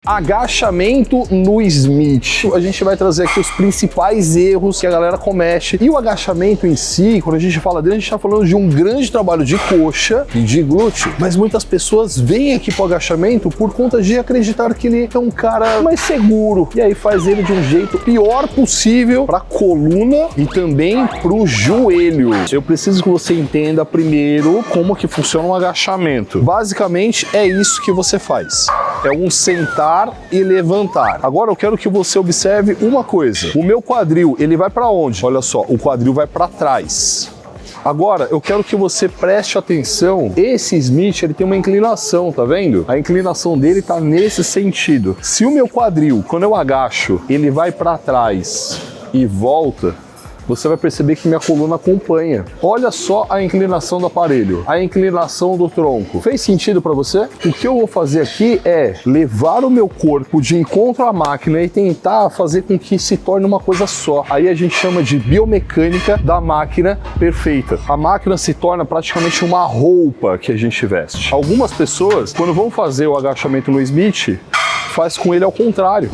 Agachamento no Smith. A gente vai trazer aqui os principais erros que a galera comete. E o agachamento em si, quando a gente fala dele, a gente tá falando de um grande trabalho de coxa e de glúteo. Mas muitas pessoas vêm aqui pro agachamento por conta de acreditar que ele é um cara mais seguro. E aí faz ele de um jeito pior possível pra coluna e também pro joelho. Eu preciso que você entenda primeiro como que funciona um agachamento. Basicamente é isso que você faz. É um sentar e levantar. Agora eu quero que você observe uma coisa. O meu quadril, ele vai para onde? Olha só, o quadril vai para trás. Agora, eu quero que você preste atenção. Esse Smith, ele tem uma inclinação, tá vendo? A inclinação dele tá nesse sentido. Se o meu quadril, quando eu agacho, ele vai para trás e volta, você vai perceber que minha coluna acompanha. Olha só a inclinação do aparelho, a inclinação do tronco. Fez sentido para você? O que eu vou fazer aqui é levar o meu corpo de encontro à máquina e tentar fazer com que se torne uma coisa só. Aí a gente chama de biomecânica da máquina perfeita. A máquina se torna praticamente uma roupa que a gente veste. Algumas pessoas, quando vão fazer o agachamento no Smith, faz com ele ao contrário.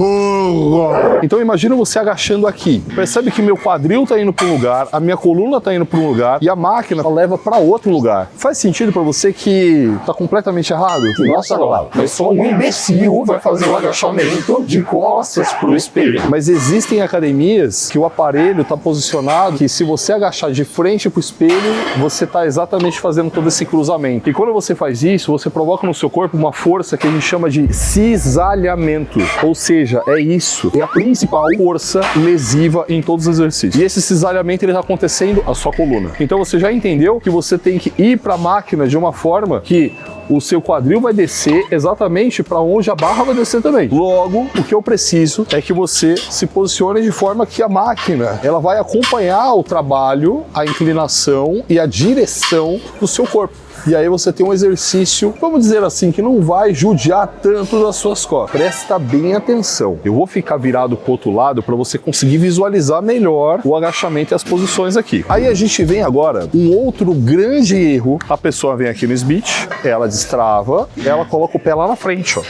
Então imagina você agachando aqui. Percebe que meu quadril tá indo para um lugar, a minha coluna tá indo para um lugar e a máquina leva para outro lugar. Faz sentido para você que tá completamente errado? Nossa, não. Eu sou um imbecil, vai fazer o agachamento de costas pro espelho. Mas existem academias que o aparelho tá posicionado que se você agachar de frente pro espelho, você tá exatamente fazendo todo esse cruzamento. E quando você faz isso, você provoca no seu corpo uma força que a gente chama de cisalhamento. Ou seja, é isso. É a principal força lesiva em todos os exercícios. E esse cisalhamento ele está acontecendo na sua coluna. Então você já entendeu que você tem que ir para a máquina de uma forma que o seu quadril vai descer exatamente para onde a barra vai descer também. Logo, o que eu preciso é que você se posicione de forma que a máquina ela vai acompanhar o trabalho, a inclinação e a direção do seu corpo. E aí você tem um exercício, vamos dizer assim, que não vai judiar tanto das suas costas. Presta bem atenção. Eu vou ficar virado pro outro lado para você conseguir visualizar melhor o agachamento e as posições aqui. Aí a gente vem agora, um outro grande erro. A pessoa vem aqui no Smith, ela destrava, ela coloca o pé lá na frente, ó.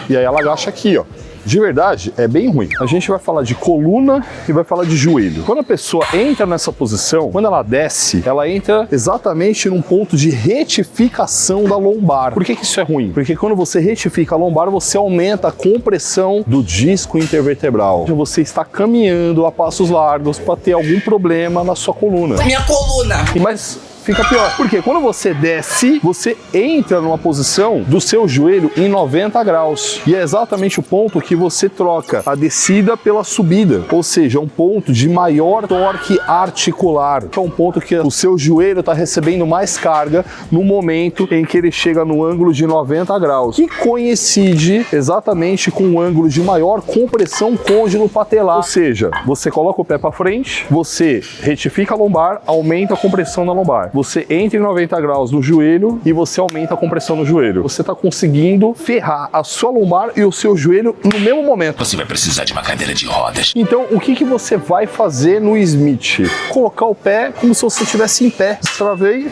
E aí ela agacha aqui, ó. De verdade, é bem ruim. A gente vai falar de coluna e vai falar de joelho. Quando a pessoa entra nessa posição, quando ela desce, ela entra exatamente num ponto de retificação da lombar. Por que isso é ruim? Porque quando você retifica a lombar, você aumenta a compressão do disco intervertebral. Você está caminhando a passos largos para ter algum problema na sua coluna. Minha coluna! Mas fica pior. Porque quando você desce, você entra numa posição do seu joelho em 90 graus. E é exatamente o ponto que você troca a descida pela subida. Ou seja, um ponto de maior torque articular. Que é um ponto que o seu joelho está recebendo mais carga no momento em que ele chega no ângulo de 90 graus. Que coincide exatamente com o ângulo de maior compressão côndilo patelar. Ou seja, você coloca o pé para frente, você retifica a lombar, aumenta a compressão na lombar. Você entra em 90 graus no joelho e você aumenta a compressão no joelho. Você está conseguindo ferrar a sua lombar e o seu joelho no mesmo momento. Você vai precisar de uma cadeira de rodas. Então, o que você vai fazer no Smith? Colocar o pé como se você estivesse em pé. Destravei.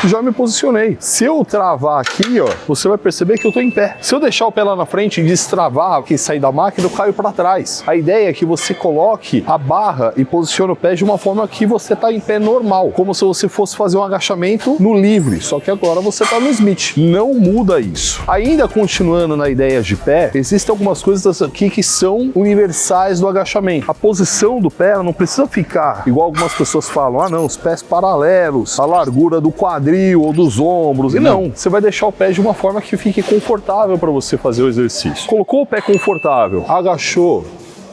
Já me posicionei. Se eu travar aqui, ó, você vai perceber que eu tô em pé. Se eu deixar o pé lá na frente e destravar e sair da máquina, eu caio para trás. A ideia é que você coloque a barra e posicione o pé de uma forma que você tá em pé normal, como se você fosse fazer um agachamento no livre, só que agora você tá no Smith. Não muda isso. Ainda continuando na ideia de pé, existem algumas coisas aqui que são universais do agachamento. A posição do pé não precisa ficar igual algumas pessoas falam, ah não, os pés paralelos, a largura do quadril ou dos ombros. E não, você vai deixar o pé de uma forma que fique confortável para você fazer o exercício. Colocou o pé confortável, agachou,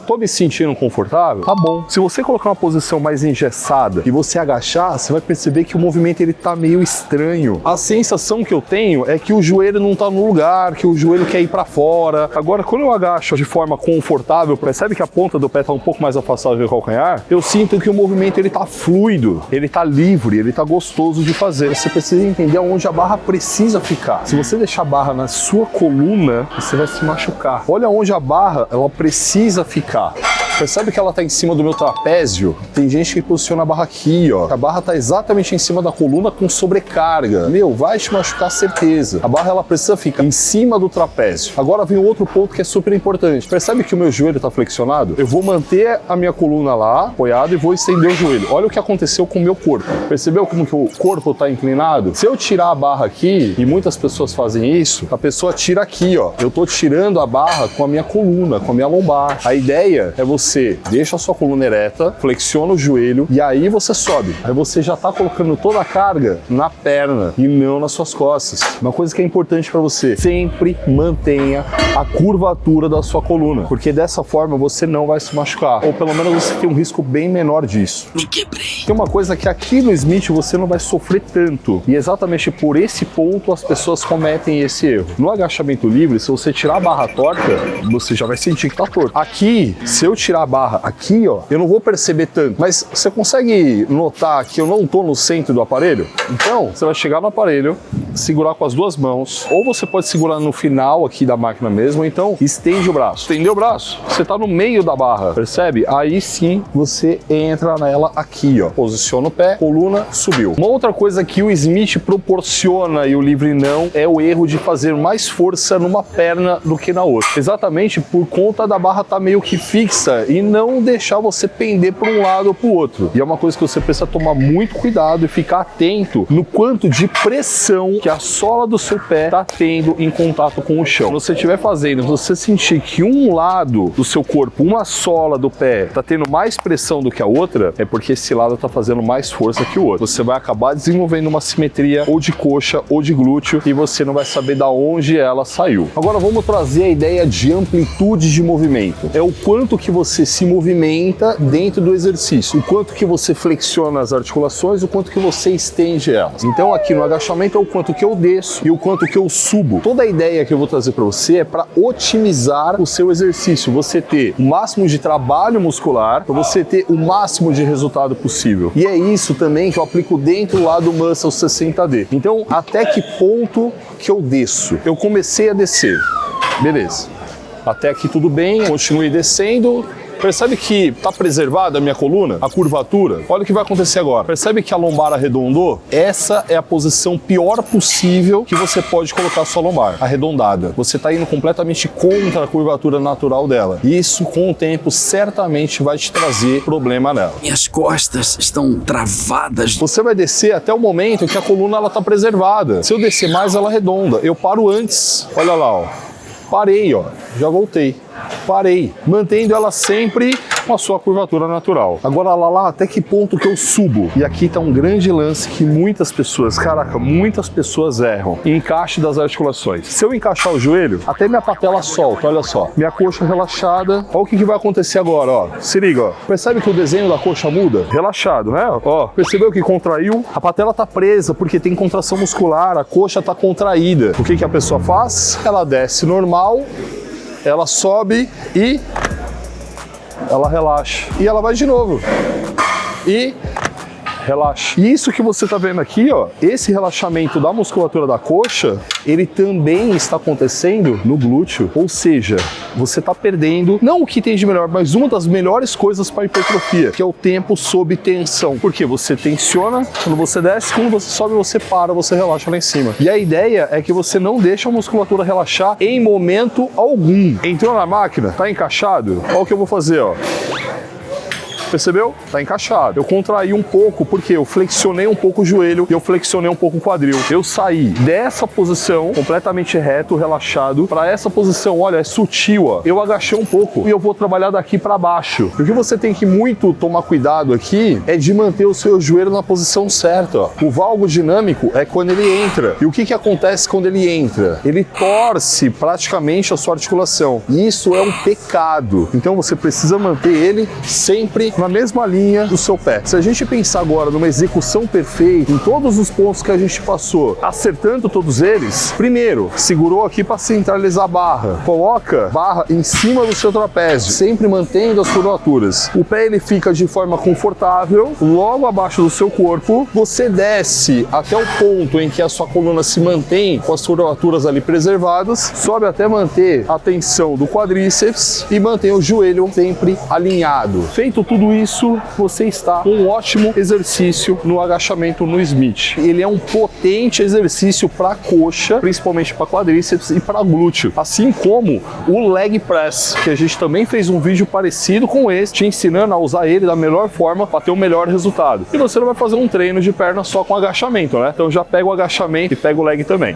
tô me sentindo confortável? Tá bom. Se você colocar uma posição mais engessada e você agachar, você vai perceber que o movimento ele tá meio estranho. A sensação que eu tenho é que o joelho não tá no lugar, que o joelho quer ir para fora. Agora, quando eu agacho de forma confortável, percebe que a ponta do pé tá um pouco mais afastada do calcanhar? Eu sinto que o movimento ele tá fluido, ele tá livre, ele tá gostoso de fazer. Você precisa entender onde a barra precisa ficar. Se você deixar a barra na sua coluna, você vai se machucar. Olha onde a barra ela precisa ficar. Percebe que ela tá em cima do meu trapézio? Tem gente que posiciona a barra aqui, ó. A barra tá exatamente em cima da coluna com sobrecarga. Meu, vai te machucar, certeza. A barra, ela precisa ficar em cima do trapézio. Agora vem outro ponto que é super importante. Percebe que o meu joelho tá flexionado? Eu vou manter a minha coluna lá, apoiada, e vou estender o joelho. Olha o que aconteceu com o meu corpo. Percebeu como que o corpo tá inclinado? Se eu tirar a barra aqui, e muitas pessoas fazem isso, a pessoa tira aqui, ó. Eu tô tirando a barra com a minha coluna, com a minha lombar. A ideia é você deixa a sua coluna ereta, flexiona o joelho e aí você sobe. Aí você já tá colocando toda a carga na perna e não nas suas costas. Uma coisa que é importante para você, sempre mantenha a curvatura da sua coluna, porque dessa forma você não vai se machucar, ou pelo menos você tem um risco bem menor disso. Me quebrei. Tem uma coisa que aqui no Smith você não vai sofrer tanto, e exatamente por esse ponto as pessoas cometem esse erro. No agachamento livre, se você tirar a barra torta, você já vai sentir que tá torto. Aqui, se eu tirar a barra aqui, ó, eu não vou perceber tanto, mas você consegue notar que eu não tô no centro do aparelho? Então, você vai chegar no aparelho, segurar com as duas mãos, ou você pode segurar no final aqui da máquina mesmo, então estende o braço. Estendeu o braço, você tá no meio da barra, percebe? Aí sim, você entra nela aqui, ó. Posiciona o pé, coluna, subiu. Uma outra coisa que o Smith proporciona e o livre não é o erro de fazer mais força numa perna do que na outra. Exatamente por conta da barra estar meio que fixa e não deixar você pender para um lado ou para o outro. E é uma coisa que você precisa tomar muito cuidado e ficar atento no quanto de pressão que a sola do seu pé está tendo em contato com o chão. Se você estiver fazendo, você sentir que um lado do seu corpo, uma sola do pé, está tendo mais pressão do que a outra, é porque esse lado está fazendo mais força que o outro. Você vai acabar desenvolvendo uma simetria ou de coxa ou de glúteo e você não vai saber da onde ela saiu. Agora vamos trazer a ideia de amplitude de movimento. É o quanto que você se movimenta dentro do exercício, o quanto que você flexiona as articulações, o quanto que você estende elas. Então aqui no agachamento é o quanto que eu desço e o quanto que eu subo. Toda a ideia que eu vou trazer para você é para otimizar o seu exercício, você ter o máximo de trabalho muscular, para você ter o máximo de resultado possível. E é isso também que eu aplico dentro lá do Muscle 60D. Então, até que ponto que eu desço? Eu comecei a descer, beleza. Até aqui tudo bem, continue descendo. Percebe que está preservada a minha coluna, a curvatura? Olha o que vai acontecer agora. Percebe que a lombar arredondou? Essa é a posição pior possível que você pode colocar a sua lombar, arredondada. Você está indo completamente contra a curvatura natural dela. E isso, com o tempo, certamente vai te trazer problema nela. Minhas costas estão travadas. Você vai descer até o momento que a coluna está preservada. Se eu descer mais, ela arredonda. Eu paro antes. Olha lá, ó. Parei, ó. Já voltei. Parei, mantendo ela sempre com a sua curvatura natural. Agora lá, até que ponto que eu subo? E aqui tá um grande lance que muitas pessoas, caraca, muitas pessoas erram. Encaixe das articulações. Se eu encaixar o joelho, até minha patela solta, olha só. Minha coxa relaxada. Olha o que vai acontecer agora, ó. Se liga, ó. Percebe que o desenho da coxa muda? Relaxado, né? Ó, percebeu que contraiu? A patela tá presa porque tem contração muscular, a coxa tá contraída. O que que a pessoa faz? Ela desce normal, ela sobe e ela relaxa. E ela vai de novo. E relaxa. E isso que você tá vendo aqui, ó, esse relaxamento da musculatura da coxa, ele também está acontecendo no glúteo. Ou seja, você tá perdendo, não o que tem de melhor, mas uma das melhores coisas para hipertrofia, que é o tempo sob tensão. Porque você tensiona, quando você desce, quando você sobe, você para, você relaxa lá em cima. E a ideia é que você não deixa a musculatura relaxar em momento algum. Entrou na máquina, tá encaixado? Olha o que eu vou fazer, ó. Percebeu? Tá encaixado. Eu contraí um pouco porque eu flexionei um pouco o joelho e eu flexionei um pouco o quadril. Eu saí dessa posição completamente reto, relaxado, para essa posição, olha, é sutil, ó. Eu agachei um pouco e eu vou trabalhar daqui para baixo. O que você tem que muito tomar cuidado aqui é de manter o seu joelho na posição certa, ó. O valgo dinâmico é quando ele entra. E o que que acontece quando ele entra? Ele torce praticamente a sua articulação. E isso é um pecado. Então você precisa manter ele sempre na mesma linha do seu pé. Se a gente pensar agora numa execução perfeita, em todos os pontos que a gente passou, acertando todos eles, primeiro, segurou aqui para centralizar a barra. Coloca a barra em cima do seu trapézio, sempre mantendo as curvaturas. O pé ele fica de forma confortável, logo abaixo do seu corpo. Você desce até o ponto em que a sua coluna se mantém com as curvaturas ali preservadas, sobe até manter a tensão do quadríceps e mantém o joelho sempre alinhado. Feito tudo isso, você está com um ótimo exercício no agachamento no Smith. Ele é um potente exercício para coxa, principalmente para quadríceps e para glúteo, assim como o leg press, que a gente também fez um vídeo parecido com esse, te ensinando a usar ele da melhor forma para ter o melhor resultado. E você não vai fazer um treino de perna só com agachamento, né? Então já pega o agachamento e pega o leg também.